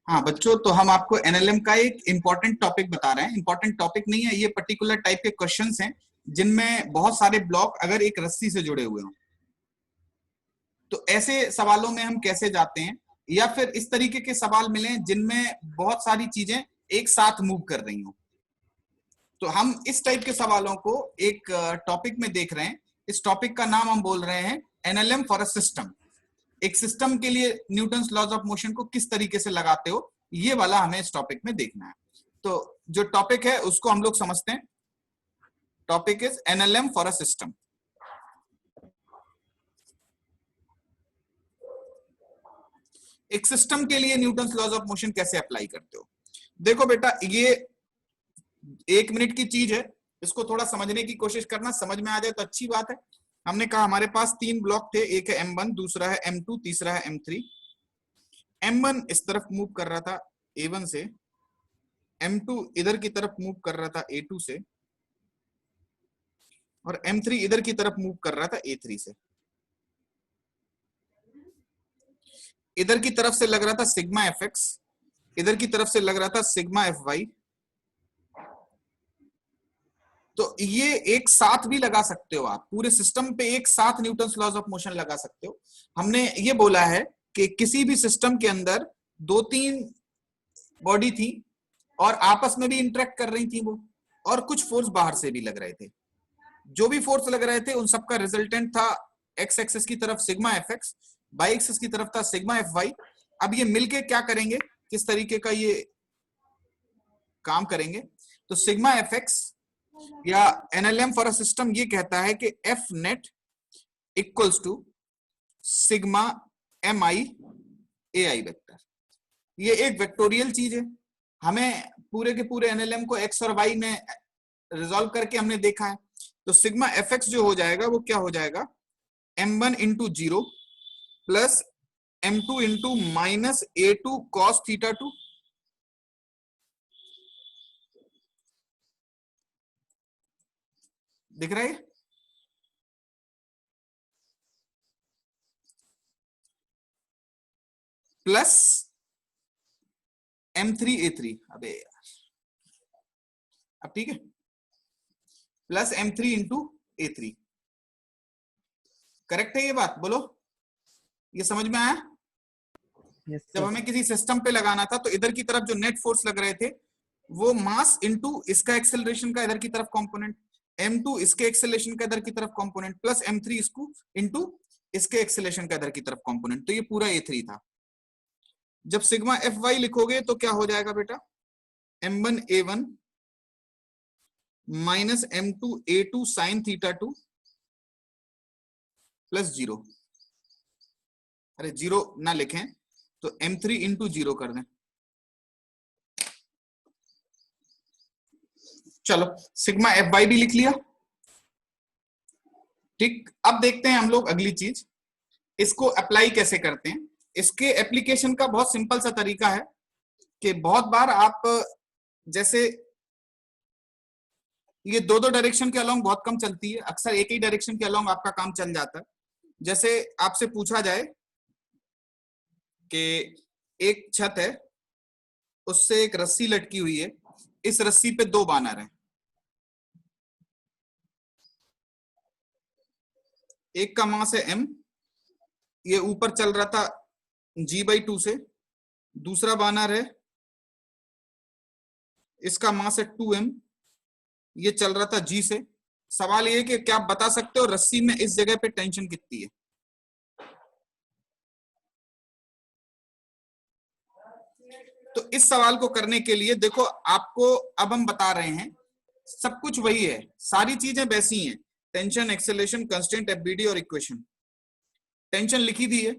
हाँ बच्चों, तो हम आपको एनएलएम का एक इंपॉर्टेंट टॉपिक बता रहे हैं। इंपॉर्टेंट टॉपिक नहीं है, ये पर्टिकुलर टाइप के क्वेश्चंस हैं जिनमें बहुत सारे ब्लॉक अगर एक रस्सी से जुड़े हुए हों, तो ऐसे सवालों में हम कैसे जाते हैं, या फिर इस तरीके के सवाल मिलें जिनमें बहुत सारी चीजें एक साथ मूव कर रही हों। तो हम इस टाइप के सवालों को एक टॉपिक में देख रहे हैं। इस टॉपिक का नाम हम बोल रहे हैं एनएलएम फॉर अ सिस्टम। एक सिस्टम के लिए न्यूटन्स लॉज ऑफ मोशन को किस तरीके से लगाते हो, ये वाला हमें इस टॉपिक में देखना है। तो जो टॉपिक है उसको हम लोग समझते हैं। Topic is NLM for a system. एक सिस्टम के लिए न्यूटन्स लॉज ऑफ मोशन कैसे अप्लाई करते हो। देखो बेटा, ये 1 मिनट की चीज है, इसको थोड़ा समझने की कोशिश करना। समझ में आ जाए तो अच्छी बात है। हमने कहा हमारे पास 3 ब्लॉक थे, एक है M1, दूसरा है M2, तीसरा है M3। M1 इस तरफ मूव कर रहा था A1 से, M2 इधर की तरफ मूव कर रहा था A2 से, और M3 इधर की तरफ मूव कर रहा था A3 से। इधर की तरफ से लग रहा था सिग्मा fx, इधर की तरफ से लग रहा था सिग्मा fy। तो ये एक साथ भी लगा सकते हो आप, पूरे सिस्टम पे एक साथ न्यूटन्स लॉज ऑफ मोशन लगा सकते हो। हमने ये बोला है कि किसी भी सिस्टम के अंदर 2-3 बॉडी थी और आपस में भी इंटरेक्ट कर रही थी वो, और कुछ फोर्स बाहर से भी लग रहे थे। जो भी फोर्स लग रहे थे उन सबका रिजल्टेंट था एक्स एक्सिस की तरफ सिग्मा fx, वाई एक्सिस की तरफ था सिग्मा fy। अब ये मिलके क्या करेंगे, किस तरीके का ये काम करेंगे, तो सिग्मा fx या एनएलएम फॉर अ सिस्टम ये कहता है कि F net equals to sigma M I A I vector. ये एक वेक्टोरियल चीज है। हमें पूरे के पूरे एनएलएम को एक्स और वाई में रिजॉल्व करके हमने देखा है। तो सिग्मा एफ एक्स जो हो जाएगा वो क्या हो जाएगा, m1 into 0 plus m2 into minus a2 cos theta 2। दिख रहा है, प्लस m3 a3। अबे यार, अब ठीक है, plus m3 into a3। Correct है ये बात, बोलो ये समझ में आया। Yes, जब sir. हमें किसी सिस्टम पे लगाना था तो इधर की तरफ जो नेट फोर्स लग रहे थे वो मास इंटू इसका एक्सेलरेशन का इधर की तरफ कंपोनेंट, m2 इसके एक्सेलरेशन का इधर की तरफ कंपोनेंट, प्लस m3 इसको इंटू इसके एक्सेलरेशन का इधर की तरफ कंपोनेंट। तो ये पूरा a3 था। जब सिग्मा fy लिखोगे तो क्या हो जाएगा बेटा, m1 a1 minus m2 a2 sine theta 2 plus 0। अरे 0 ना लिखें तो m3 इंटू 0 कर दें। चलो सिग्मा fy भी लिख लिया, ठीक। अब देखते हैं हम लोग अगली चीज, इसको अप्लाई कैसे करते हैं। इसके एप्लीकेशन का बहुत सिंपल सा तरीका है कि बहुत बार आप जैसे ये दो डायरेक्शन के अलोंग बहुत कम चलती है, अक्सर एक ही डायरेक्शन के अलोंग आपका काम चल जाता है। जैसे आपसे पूछा जाए कि एक छत है, उससे एक रस्सी लटकी हुई है, इस रस्सी पे 2 बानर हैं, एक का मास है m, ये ऊपर चल रहा था g/2 से, दूसरा बानर है इसका मास है 2m, ये चल रहा था g से। सवाल ये है कि क्या आप बता सकते हो रस्सी में इस जगह पे टेंशन कितनी है। तो इस सवाल को करने के लिए देखो, आपको अब हम बता रहे हैं सब कुछ वही है, सारी चीजें वैसी हैं, टेंशन, एक्सेलरेशन, कांस्टेंट, एफबीडी और इक्वेशन। टेंशन लिखी दी है,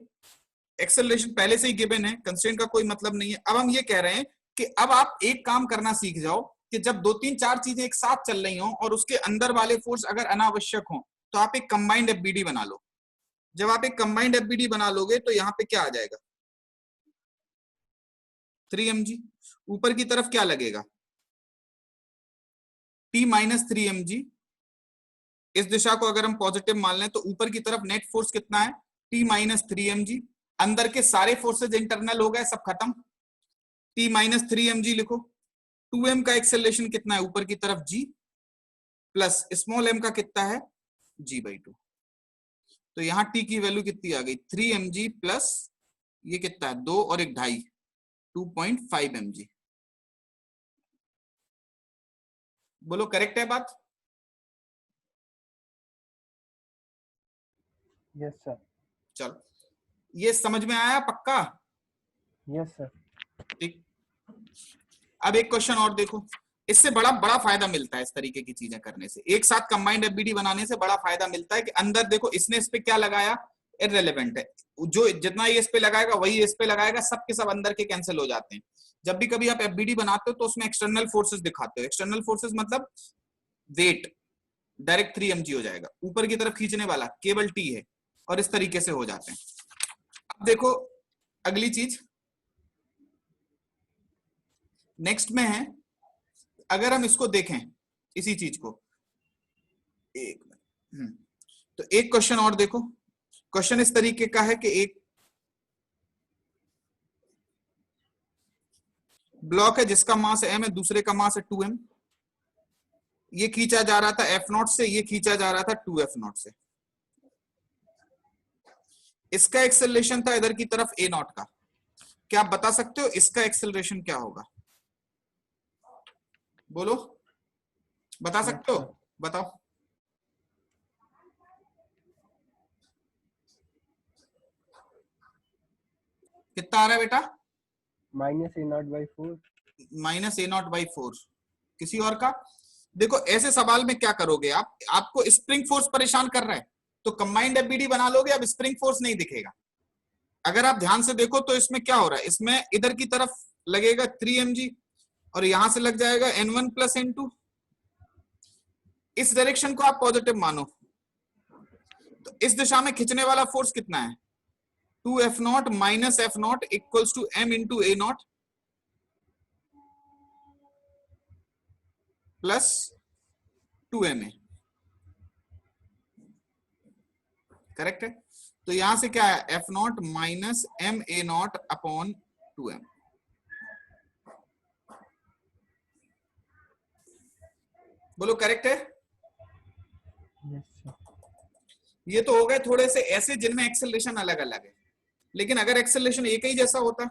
एक्सेलरेशन पहले से ही गिवन है, कांस्टेंट का कोई मतलब नहीं है। अब हम ये कह रहे हैं कि अब आप एक काम करना सीख जाओ कि जब 2-3-4 चीजें एक साथ चल रही हो और उसके अंदर वाले फोर्स अगर अनावश्यक हो तो आप एक कंबाइंड एफबीडी बना लो। जब आप एक कंबाइंड एफबीडी बना लोगे तो यहाँ पे क्या आ जाएगा, 3mg। ऊपर की तरफ क्या लगेगा, T माइनस 3mg। इस दिशा को अगर हम पॉजिटिव मान लें तो ऊपर की तरफ नेट फोर्स कितना है, T माइनस 3mg। अंदर के सारे फोर्सेज इंटरनल हो गए, सब खत्म। t माइनस 3mg लिखो। 2m का एक्सेलरेशन कितना है ऊपर की तरफ g, प्लस स्मॉल m का कितना है g/2। तो यहाँ t की वैल्यू कितनी आ गई 3mg प्लस ये कितना है 2 और 1 2.5 2.5 mg। बोलो करेक्ट है बात? Yes sir. चलो ये समझ में आया पक्का? Yes sir. ठीक। अब एक क्वेश्चन और देखो, इससे बड़ा बड़ा फायदा मिलता है इस तरीके की चीजें करने से। एक साथ कंबाइंड एफबीडी बनाने से बड़ा फायदा मिलता है कि अंदर देखो इसने इस पे क्या लगाया, इररिलेवेंट है, जो जितना ये इस पे लगाएगा वही इस पे लगाएगा, सब के सब अंदर के कैंसिल हो जाते हैं। जब भी कभी आप एफबीडी बनाते हो तो उसमें एक्सटर्नल फोर्सेस दिखाते हो। एक्सटर्नल फोर्सेस मतलब वेट डायरेक्ट 3mg हो जाएगा, ऊपर की तरफ खींचने वाला केवल t है, और इस तरीके से हो जाते हैं। अब देखो अगली चीज नेक्स्ट में है, अगर हम इसको देखें इसी चीज को एक मिनट, तो एक क्वेश्चन और देखो। क्वेश्चन इस तरीके का है कि एक ब्लॉक है जिसका मास m है, दूसरे का मास है 2m। ये खींचा जा रहा था F0 से, ये खींचा जा रहा था 2F0 से। इसका एक्सेलरेशन था इधर की तरफ A0 का। क्या आप बता सकते हो इसका एक्सेलरेशन क्या होगा? बोलो, बता सकते हो? बताओ। कितना आ रहा है बेटा? -A0/4। -A0/4। किसी और का? देखो ऐसे सवाल में क्या करोगे आप, आपको स्प्रिंग फोर्स परेशान कर रहा है तो कंबाइंड एफबीडी बना लोगे, अब स्प्रिंग फोर्स नहीं दिखेगा। अगर आप ध्यान से देखो तो इसमें क्या हो रहा है, इसमें इधर की तरफ लगेगा 3mg और यहां से लग जाएगा N1 + N2। इस डायरेक्शन को आप पॉजिटिव मानो तो इस दिशा में खींचने वाला फोर्स कितना है 2F0 - F0 = m × A0 + 2ma। Correct है? तो यहां से क्या है F0 - ma0/2m। बोलो करेक्ट है? Yes sir. ये तो हो गए थोड़े से ऐसे जिनमें एक्सेलरेशन अलग अलग है, लेकिन अगर एक्सेलरेशन एक ही जैसा होता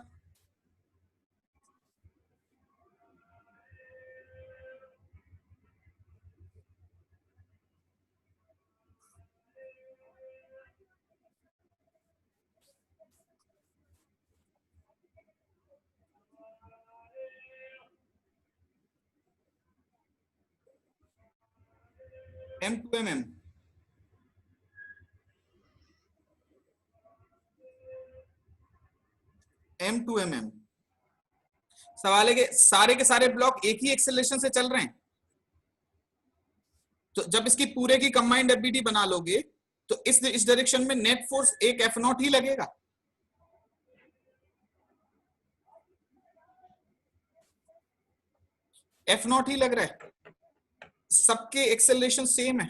m2mm, m2mm। सवाल है कि सारे के सारे ब्लॉक एक ही एक्सेलरेशन से चल रहे हैं, तो जब इसकी पूरे की कंबाइंड एफबीडी बना लोगे तो इस डायरेक्शन में नेट फोर्स एक F0 ही लगेगा। F0 ही लग रहा है, सबके एक्सेलरेशन सेम है।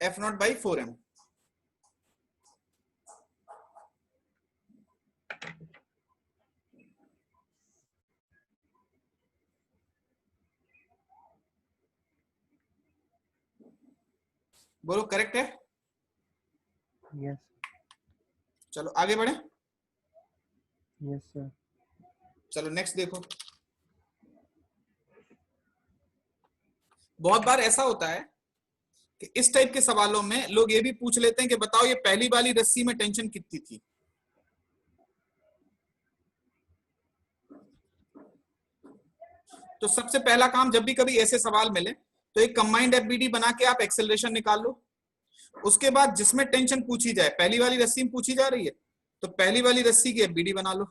F0/4m। बोलो करेक्ट है? यस। चलो आगे बढ़े। Yes sir. चलो नेक्स्ट देखो। बहुत बार ऐसा होता है कि इस टाइप के सवालों में लोग ये भी पूछ लेते हैं कि बताओ ये पहली वाली रस्सी में टेंशन कितनी थी। तो सबसे पहला काम जब भी कभी ऐसे सवाल मिले तो एक कंबाइंड एफबीडी बना के आप एक्सेलरेशन निकाल लो। उसके बाद जिसमें टेंशन पूछी जाए, पहली वाली रस्सी में पूछी जा रही है तो पहली वाली रस्सी की एफबीडी बना लो।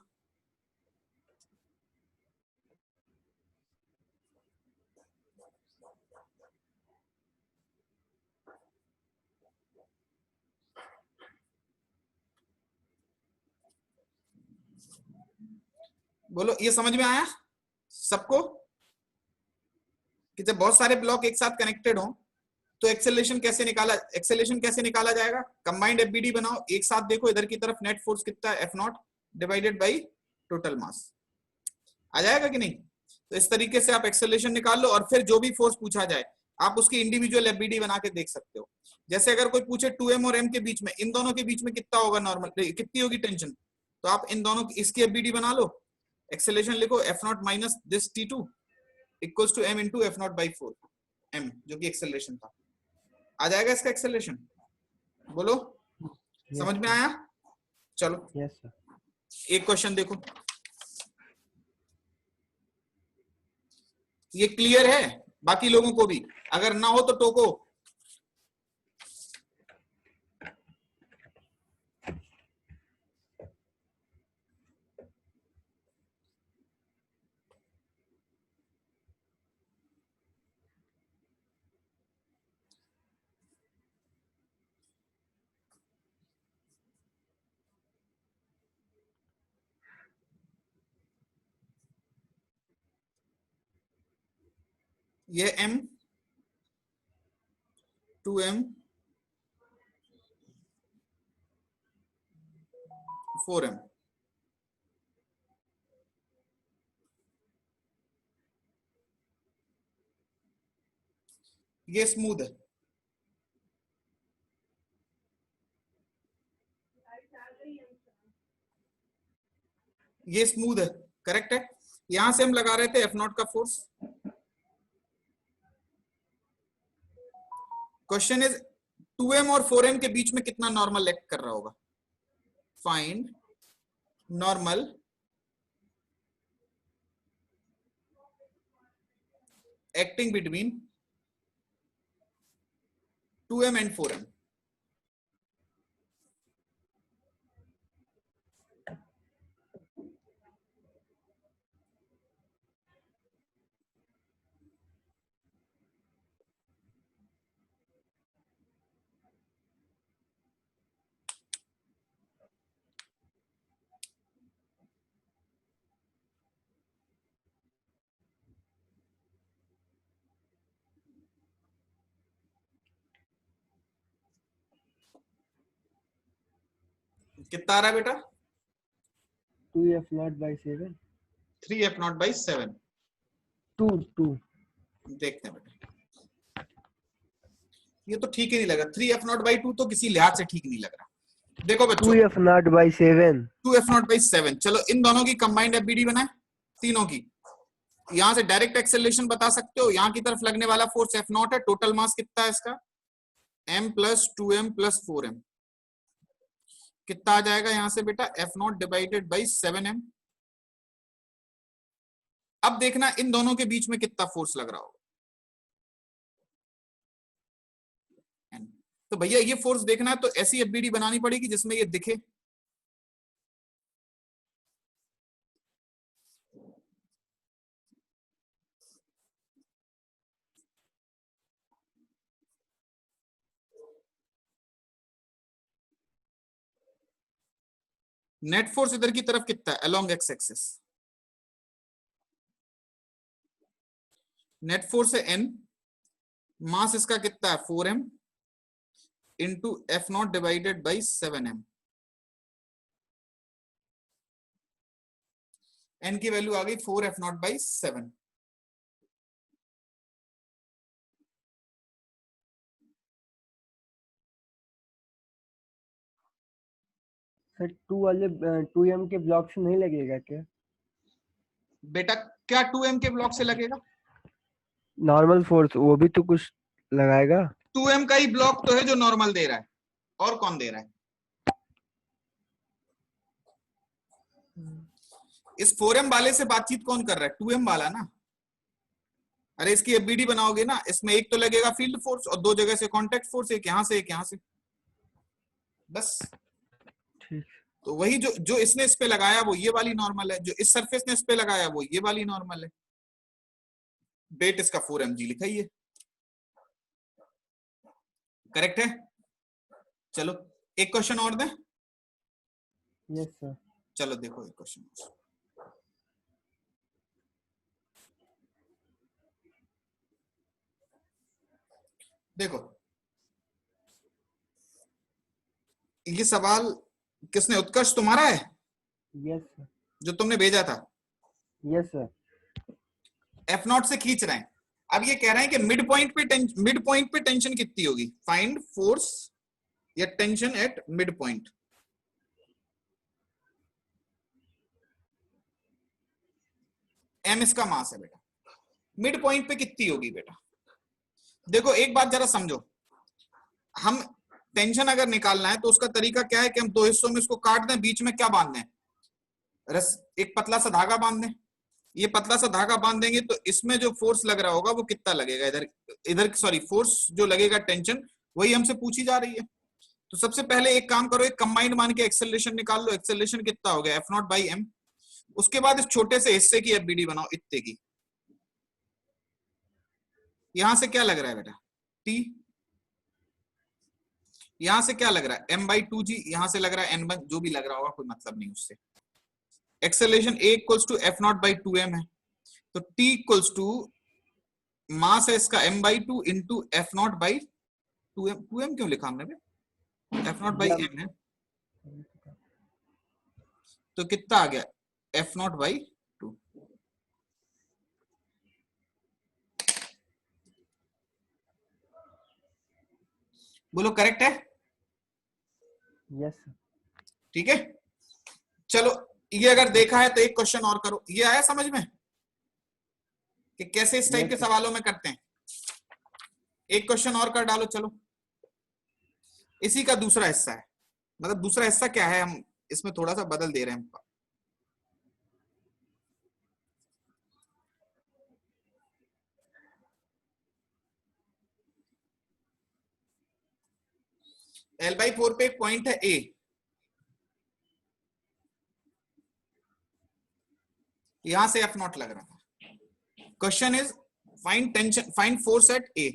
बोलो ये समझ में आया सबको कि जब बहुत सारे ब्लॉक एक साथ कनेक्टेड हो तो एक्सेलरेशन कैसे निकाला जाएगा? कंबाइंड एफबीडी बनाओ, एक साथ देखो इधर की तरफ नेट फोर्स कितना है, F0 divided by total mass. आ जाएगा कि नहीं? तो इस तरीके से आप एक्सेलरेशन निकाल लो और फिर जो भी फोर्स पूछा जाए आप उसकी इंडिविजुअल एफबीडी बना के देख सकते हो। जैसे अगर कोई पूछे 2m और m के बीच में, इन दोनों के बीच में कितना होगा नॉर्मल, कितनी होगी टेंशन, तो आप इन दोनों इसकी एफबीडी बना लो, एक्सेलरेशन लिखो F0 minus this T2 equals to m into F0 by 4 m, जो कि एक्सेलरेशन था। आ जाएगा इसका एक्सेलरेशन? बोलो, समझ में आया? चलो यस सर। एक क्वेश्चन देखो, ये क्लियर है बाकी लोगों को भी? अगर ना हो तो टोको। ये m 2m 4m, ये स्मूथ है, ये स्मूथ है, करेक्ट है। यहां से हम लगा रहे थे F0 का फोर्स। क्वेश्चन इज 2m और 4m के बीच में कितना नॉर्मल एक्ट कर रहा होगा? Find normal acting between 2m and 4m। कितना आ रहा है बेटा? 2F0 by 7 3F0 by 7। 2 देखते हैं बेटा, ये तो ठीक ही नहीं लगा। 3F0 by 2 तो किसी लिहाज से ठीक नहीं लग रहा। देखो बच्चों, 2F0 by 7 2F0 by 7, चलो इन दोनों की कंबाइंड एफबीडी बनाए, तीनों की। यहां से डायरेक्ट एक्सेलरेशन बता सकते हो, यहां की तरफ लगने वाला फोर्स F0 है, टोटल मास कितना है इसका, m plus 2m plus 4m। कितना आ जाएगा यहां से बेटा? F0 divided by 7m। अब देखना इन दोनों के बीच में कितना फोर्स लग रहा होगा। तो भैया ये फोर्स देखना है तो ऐसी एफबीडी बनानी पड़ेगी जिसमें ये दिखे। नेट फोर्स इधर की तरफ कितना है along x axis? Net force है n, मास इसका कितना है 4m into F0 divided by 7m। n की वैल्यू आ गई 4F0 बाई 7। सर 2M के ब्लॉक से नहीं लगेगा क्या? बेटा क्या 2m के ब्लॉक से लगेगा? नॉर्मल फोर्स वो भी तो कुछ लगाएगा। 2m का ही ब्लॉक तो है जो नॉर्मल दे रहा है, और कौन दे रहा है? इस 4m वाले से बातचीत कौन कर रहा है? 2m वाला ना। अरे इसकी एफबीडी बनाओगे ना, इसमें एक तो लगेगा फील्ड फोर्स और दो जगह से कांटेक्ट फोर्स, एक यहां से एक यहां से, बस। ठीक। तो वही जो जो इसने इस पे लगाया वो ये वाली नॉर्मल है, जो इस सरफेस ने इस पे लगाया वो ये वाली नॉर्मल है। डेट इसका 4mg लिखा ही है, करेक्ट है। चलो एक क्वेश्चन और दें। Yes sir. चलो देखो एक क्वेश्चन। देखो ये सवाल किसने, उत्कर्ष तुम्हारा है यस सर। जो तुमने भेजा था? Yes sir. F0 से खींच रहे हैं। अब ये कह रहे हैं कि मिड पॉइंट पे टेंशन कितनी होगी, फाइंड फोर्स या tension at mid point. M इसका मास है बेटा, मिड पॉइंट पे कितनी होगी बेटा? देखो एक बात जरा समझो, हम टेंशन अगर निकालना है तो उसका तरीका क्या है कि हम दो हिस्सों में इसको काट दें, बीच में क्या बांध दें, एक पतला सा धागा बांध दें। ये पतला सा धागा बांध देंगे तो इसमें जो फोर्स लग रहा होगा वो कितना लगेगा, इधर इधर सॉरी फोर्स जो लगेगा टेंशन, वही हमसे पूछी जा रही है। तो सबसे पहले एक काम करो, एक कंबाइंड मान के एक्सेलरेशन निकाल लो। एक्सेलरेशन कितना हो गया, F0 बाई M। उसके बाद इस छोटे से हिस्से की FBD बनाओ, इतने की। यहां से क्या लग रहा है बेटा, T। यहां से क्या लग रहा है, M/2G। यहां से लग रहा है N1, जो भी लग रहा होगा कोई मतलब नहीं उससे। Acceleration A equals to F0/2M है, तो T इक्वल्स टू मास है इसका M/2 इंटू F0/2M। 2M क्यों लिखा हमने F0/M है, तो कितना आ गया F0/2। बोलो करेक्ट है? Yes sir. ठीक है, चलो ये अगर देखा है तो एक क्वेश्चन और करो। ये आया समझ में कि कैसे इस टाइप के सवालों में करते हैं? एक क्वेश्चन और कर डालो चलो। इसी का दूसरा हिस्सा है, मतलब दूसरा हिस्सा क्या है, हम इसमें थोड़ा सा बदल दे रहे हैं। L/4 पे एक पॉइंट है A, यहां से F0 लग रहा था। Question is find tension, find force at A।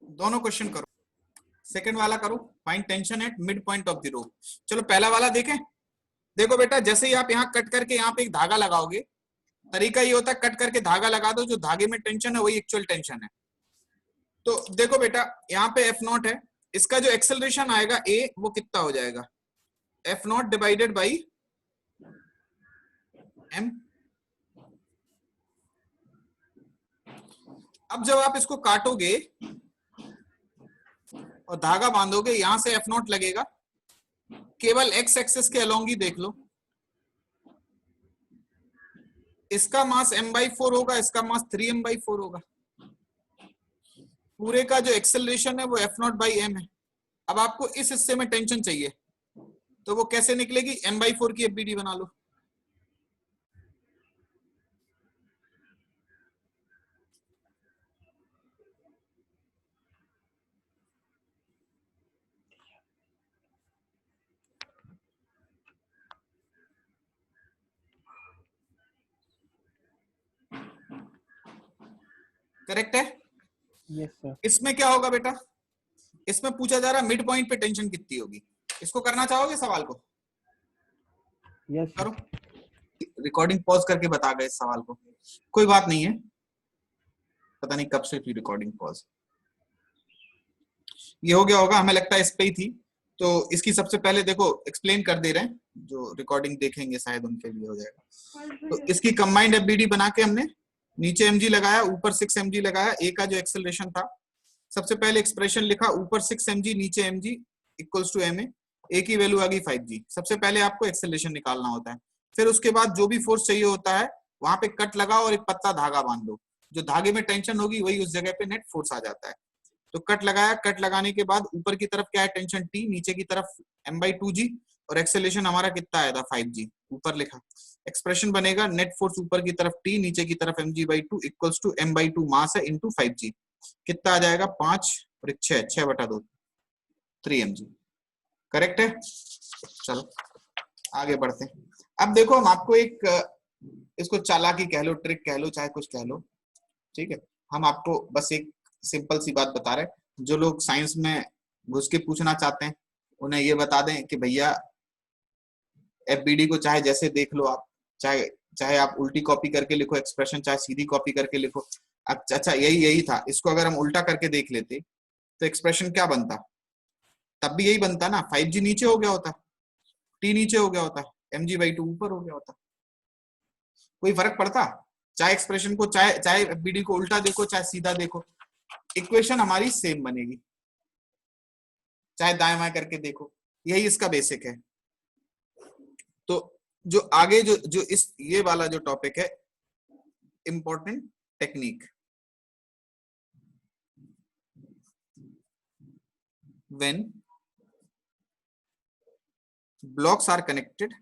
दोनों क्वेश्चन करो, सेकंड वाला करो, find tension at mid point of the rod. चलो पहला वाला देखें। देखो बेटा जैसे ही आप यहाँ कट करके यहाँ पे एक धागा लगाओगे, तरीका ये होता है कट करके धागा लगा दो, जो धागे में टेंशन है वही एक्चुअल टेंशन है। तो देखो बेटा यहाँ पे F0 है, इसका जो एक्सेलरेशन आएगा A वो कितना हो जाएगा, F0 डिवाइडेड बाई M। अब जब आप इसको काटोगे और धागा बांधोगे, यहां से F0 लगेगा, केवल x एक्सिस के अलोंग ही देख लो। इसका मास M/4 होगा, इसका मास 3M/4 होगा। पूरे का जो एक्सेलरेशन है वो F0/M है। अब आपको इस हिस्से में टेंशन चाहिए, तो वो कैसे निकलेगी, M/4 की FBD बना लो। करेक्ट है? Yes sir. इसमें क्या होगा बेटा, इसमें पूछा जा रहा है मिड पॉइंट पे टेंशन कितनी होगी। इसको करना चाहोगे सवाल को? यस करो, रिकॉर्डिंग पॉज करके बता गए इस सवाल को, कोई बात नहीं है, पता नहीं कब से थी रिकॉर्डिंग पॉज। ये हो गया होगा, हमें लगता है इस पे ही थी। तो इसकी सबसे पहले देखो एक्सप्लेन कर दे रहे हैं, जो रिकॉर्डिंग देखेंगे शायद उनके लिए हो जाएगा। तो इसकी कंबाइंड FBD बना के हमने नीचे mg लगाया, ऊपर 6 mg लगाया। A का जो एक्सेलरेशन था, सबसे पहले एक्सप्रेशन लिखा, ऊपर 6 mg नीचे mg equals to ma। A की वैल्यू आ गई 5g। सबसे पहले आपको एक्सेलरेशन निकालना होता है, फिर उसके बाद जो भी फोर्स चाहिए होता है वहां पे कट लगाओ और एक पतला धागा बांध दो। जो धागे में टेंशन होगी वही उस जगह पे नेट फोर्स आ जाता है। तो कट लगाया, कट लगाने के बाद ऊपर की तरफ क्या है टेंशन T, नीचे की तरफ m/2g, और एक्सेलरेशन हमारा कितना आया था 5g, ऊपर लिखा। एक्सप्रेशन बनेगा नेट फोर्स ऊपर की तरफ T, नीचे की तरफ mg/2 इक्वल्स टू m/2 मास है इंटू 5g। कितना आ जाएगा 5 और 6, 6/2 3mg। करेक्ट है। चलो आगे बढ़ते हैं। अब देखो हम आपको एक, इसको चालाकी कह लो, ट्रिक कह लो, चाहे कुछ कह लो, ठीक है। हम आपको बस एक सिंपल सी बात बता रहे हैं। जो लोग साइंस में घुस के पूछना चाहते हैं उन्हें ये बता दें कि भैया एफबीडी को चाहे जैसे देख लो आप, चाहे चाहे आप उल्टी कॉपी करके लिखो एक्सप्रेशन, चाहे सीधी कॉपी करके लिखो। अच्छा यही यही था, इसको अगर हम उल्टा करके देख लेते तो एक्सप्रेशन क्या बनता, तब भी यही बनता ना, 5g नीचे हो गया होता, T नीचे हो गया होता, mg/2 ऊपर हो गया होता। कोई फर्क पड़ता? चाहे एक्सप्रेशन को, चाहे चाहे एफबीडी को उल्टा देखो, चाहे सीधा देखो, इक्वेशन हमारी सेम बनेगी, चाहे दाएं बाएं करके देखो। यही इसका बेसिक है। तो जो आगे जो जो इस ये वाला जो टॉपिक है, important technique, when blocks are connected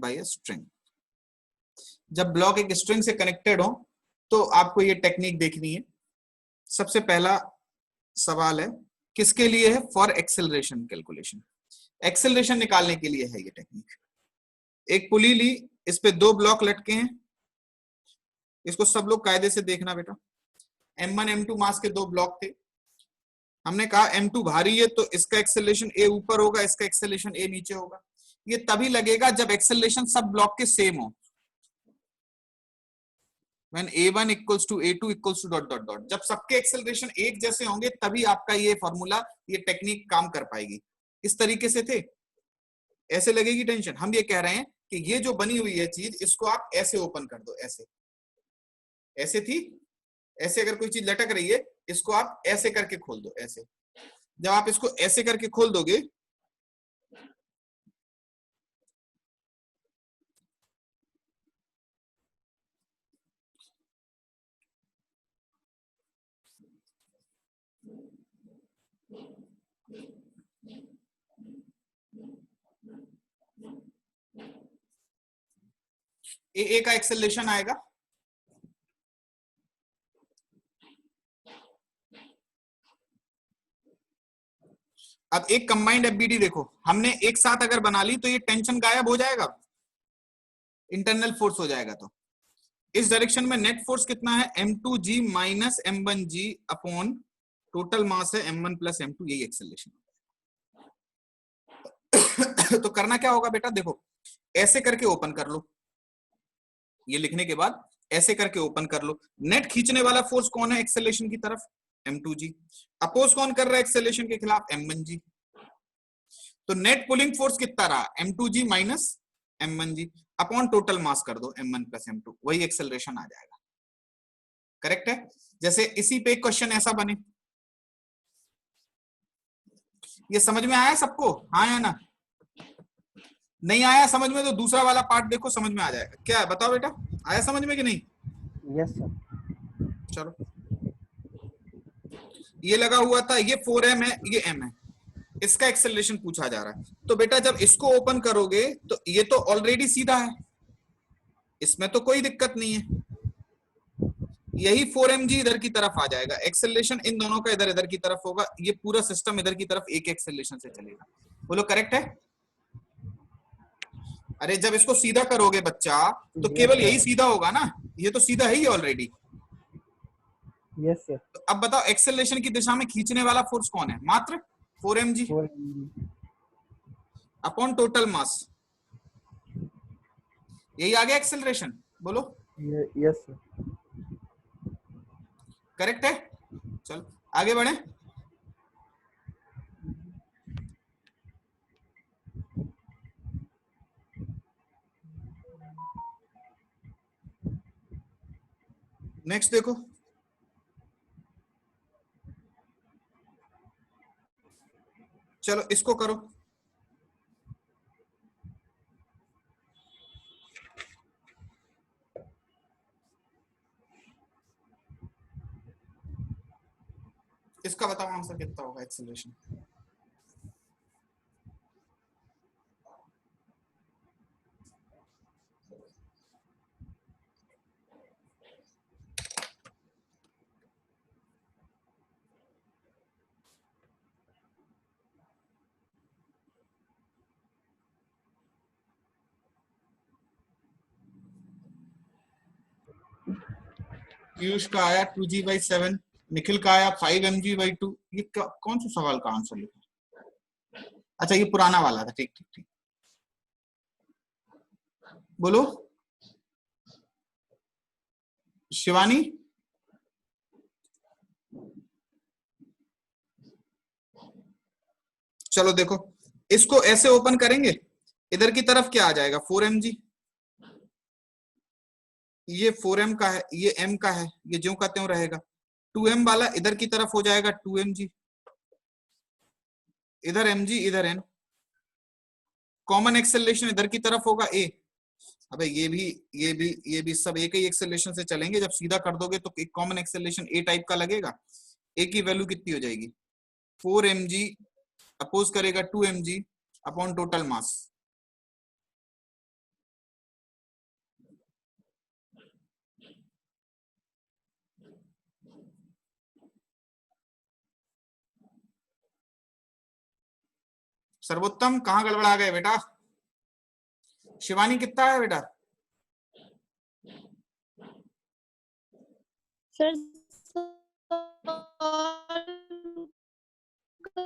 by a string. जब ब्लॉक एक स्ट्रिंग से कनेक्टेड हो तो आपको ये टेक्निक देखनी है। सबसे पहला सवाल है किसके लिए है, फॉर एक्सेलरेशन कैलकुलेशन, एक्सेलरेशन निकालने के लिए है ये टेक्निक। एक पुली ली, इस पे 2 ब्लॉक लटके हैं, इसको सब लोग कायदे से देखना बेटा। m1 m2 मास के 2 ब्लॉक थे। हमने कहा m2 भारी है तो इसका एक्सेलरेशन a ऊपर होगा, इसका एक्सेलरेशन a नीचे होगा। ये तभी लगेगा जब एक्सेलरेशन सब ब्लॉक के सेम हो, when a1 equals to a2 equals to dot dot dot, जब सबके एक्सेलरेशन एक जैसे होंगे तभी आपका ये फॉर्मूला, ये टेक्निक काम कर पाएगी। इस तरीके से थे, ऐसे लगेगी टेंशन। हम ये कह रहे हैं कि ये जो बनी हुई है चीज, इसको आप ऐसे ओपन कर दो, ऐसे, ऐसे थी, ऐसे अगर कोई चीज लटक रही है इसको आप ऐसे करके खोल दो, ऐसे। जब आप इसको ऐसे करके खोल दोगे ए का एक्सेलरेशन आएगा, अब एक कंबाइंड एफबीडी देखो, हमने एक साथ अगर बना ली तो ये टेंशन गायब हो जाएगा, इंटरनल फोर्स हो जाएगा। तो इस डायरेक्शन में नेट फोर्स कितना है, m2g minus m1g upon total mass है m1 प्लस m2, यही एक्सेलरेशन। तो करना क्या होगा बेटा, देखो ऐसे करके ओपन कर लो, ये लिखने के बाद ऐसे करके ओपन कर लो। नेट खींचने वाला फोर्स कौन है एक्सेलरेशन की तरफ, m2g। अपोज कौन कर रहा है एक्सेलरेशन के खिलाफ, m1g। तो नेट पुलिंग फोर्स कितना रहा, m2g minus m1g upon total mass कर दो m1 प्लस m2, वही एक्सेलरेशन आ जाएगा। करेक्ट है। जैसे इसी पे क्वेश्चन ऐसा बने, ये समझ में आया सबको, हाँ या ना? नहीं आया समझ में तो दूसरा वाला पार्ट देखो, समझ में आ जाएगा। क्या है बताओ बेटा, आया समझ में कि नहीं? Yes sir. चलो, ये लगा हुआ था, ये 4m है, ये m है, इसका एक्सेलरेशन पूछा जा रहा है। तो बेटा जब इसको ओपन करोगे तो ये तो ऑलरेडी सीधा है, इसमें तो कोई दिक्कत नहीं है, यही 4mg इधर की तरफ आ जाएगा, एक्सेलरेशन इन दोनों का इधर इधर की तरफ होगा, ये पूरा सिस्टम इधर की तरफ एक एक्सेलरेशन से चलेगा। बोलो करेक्ट है? अरे जब इसको सीधा करोगे बच्चा तो केवल यही सीधा होगा ना, ये तो सीधा है ही ऑलरेडी। Yes sir. तो अब बताओ एक्सेलरेशन की दिशा में खींचने वाला फोर्स कौन है, मात्र 4mg अपॉन टोटल मास, यही आ गया एक्सेलरेशन। बोलो यस सर। करेक्ट है। चलो आगे बढ़े। नेक्स्ट देखो, चलो इसको करो। इसका बताओ आंसर कितना होगा एक्सेलरेशन। पीयूष का आया 2g/7, निखिल का आया 5mg/2। ये कौन सा सवाल का आंसर लिखा? अच्छा ये पुराना वाला था, ठीक ठीक ठीक। बोलो शिवानी। चलो देखो, इसको ऐसे ओपन करेंगे, इधर की तरफ क्या आ जाएगा 4mg, ये 4m का है, ये m का है, ये ज्यों का त्यों रहेगा। 2m वाला इधर की तरफ हो जाएगा 2mg, इधर mg इधर n। कॉमन एक्सेलरेशन इधर की तरफ होगा a। अबे ये भी सब एक ही एक्सेलरेशन से चलेंगे, जब सीधा कर दोगे तो एक कॉमन एक्सेलरेशन a टाइप का लगेगा। a की वैल्यू कितनी हो जाएगी 4mg अपोज करेगा 2mg अपॉन टोटल मास। सर्वोत्तम कहाँ गड़बड़ा गए बेटा? शिवानी कितना है बेटा? सर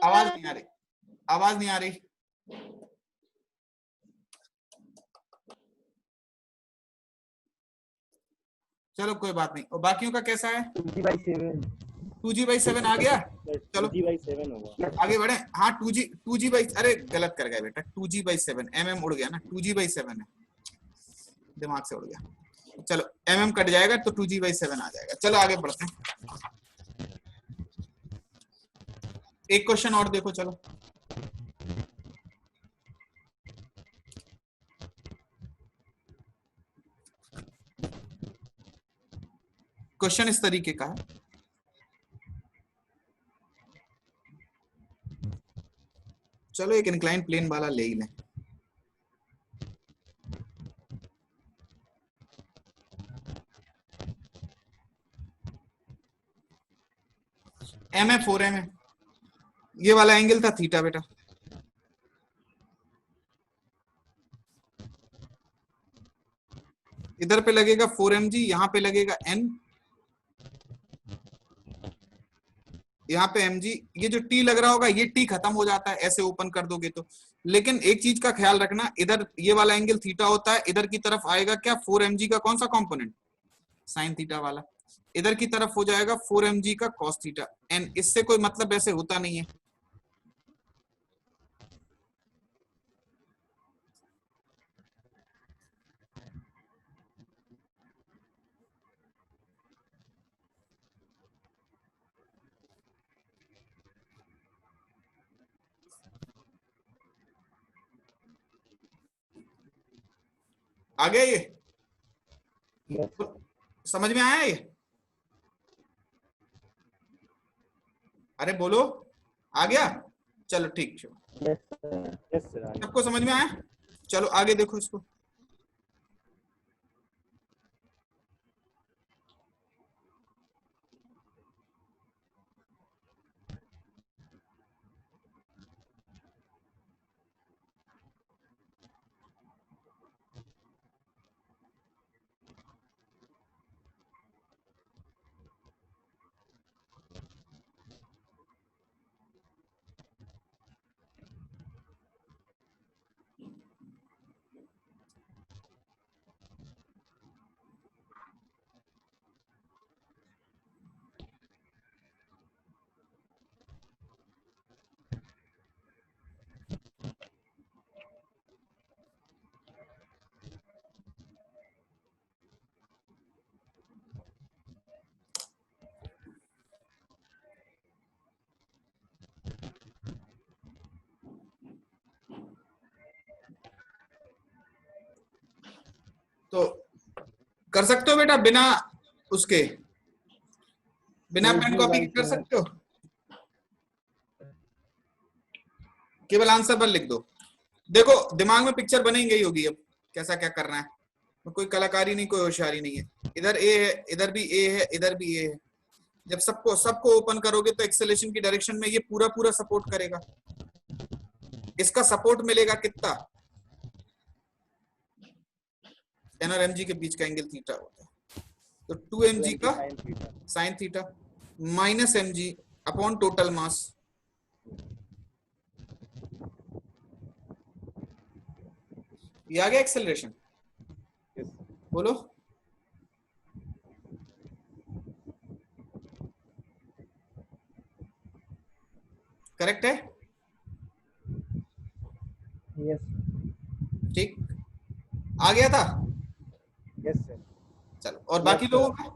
आवाज नहीं आ रही, आवाज नहीं आ रही। चलो कोई बात नहीं। और बाकियों का कैसा है? 2g/7 आ गया। चलो 2g/7 होगा। आगे बढ़े। हाँ 2g अरे गलत कर गए बेटा, 2g/7 mm उड़ गया ना, 2g/7 है, दिमाग से उड़ गया। चलो mm कट जाएगा तो 2g/7 आ जाएगा। चलो आगे बढ़ते हैं, एक क्वेश्चन और देखो। चलो क्वेश्चन इस तरीके का है, चलो एक इंक्लाइन प्लेन वाला ले ही लें। m है 4m है, ये वाला एंगल था थीटा बेटा। इधर पे लगेगा 4mg, यहाँ पे लगेगा n, यहाँ पे mg। ये जो t लग रहा होगा ये t खत्म हो जाता है ऐसे ओपन कर दोगे तो। लेकिन एक चीज का ख्याल रखना, इधर ये वाला एंगल थीटा होता है, इधर की तरफ आएगा क्या 4mg का कौन सा कंपोनेंट, साइन थीटा वाला। इधर की तरफ हो जाएगा 4mg का कॉस थीटा n। इससे कोई मतलब ऐसे होता नहीं है। आ गया ये? समझ में आया ये? अरे बोलो, आ गया? चलो ठीक है, सबको समझ में आया? चलो आगे देखो इसको। तो कर सकते हो बेटा बिना उसके, बिना पेन कॉपी कर सकते हो? केवल आंसर पर लिख दो। देखो दिमाग में पिक्चर बनेंगे ही होगी अब कैसा क्या करना है, कोई कलाकारी नहीं, कोई होशियारी नहीं है। इधर ए है, इधर भी ए है, इधर भी ए है। जब सबको सबको ओपन करोगे तो एक्सेलेरेशन की डायरेक्शन में ये पूरा पूरा सपोर्ट करेगा। इसका सपोर्ट मिलेगा कितना, एन और mg के बीच का एंगल थीटा होता है, तो 2mg का sine theta minus mg upon total mass. ये आ गया एक्सेलरेशन, बोलो। करेक्ट है? यस ठीक, आ गया था। Yes sir. चलो, और बाकी लोगों का?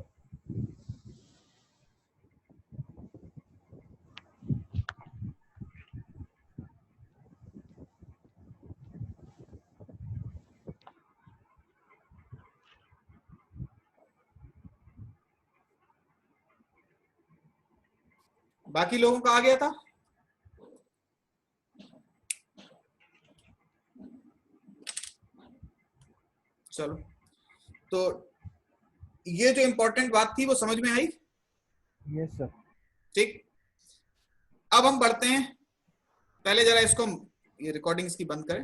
बाकी लोगों का आ गया था? चलो, तो ये जो इंपॉर्टेंट बात थी वो समझ में आई? Yes sir. ठीक, अब हम बढ़ते हैं। पहले जरा इसको, ये रिकॉर्डिंग इसकी बंद करें।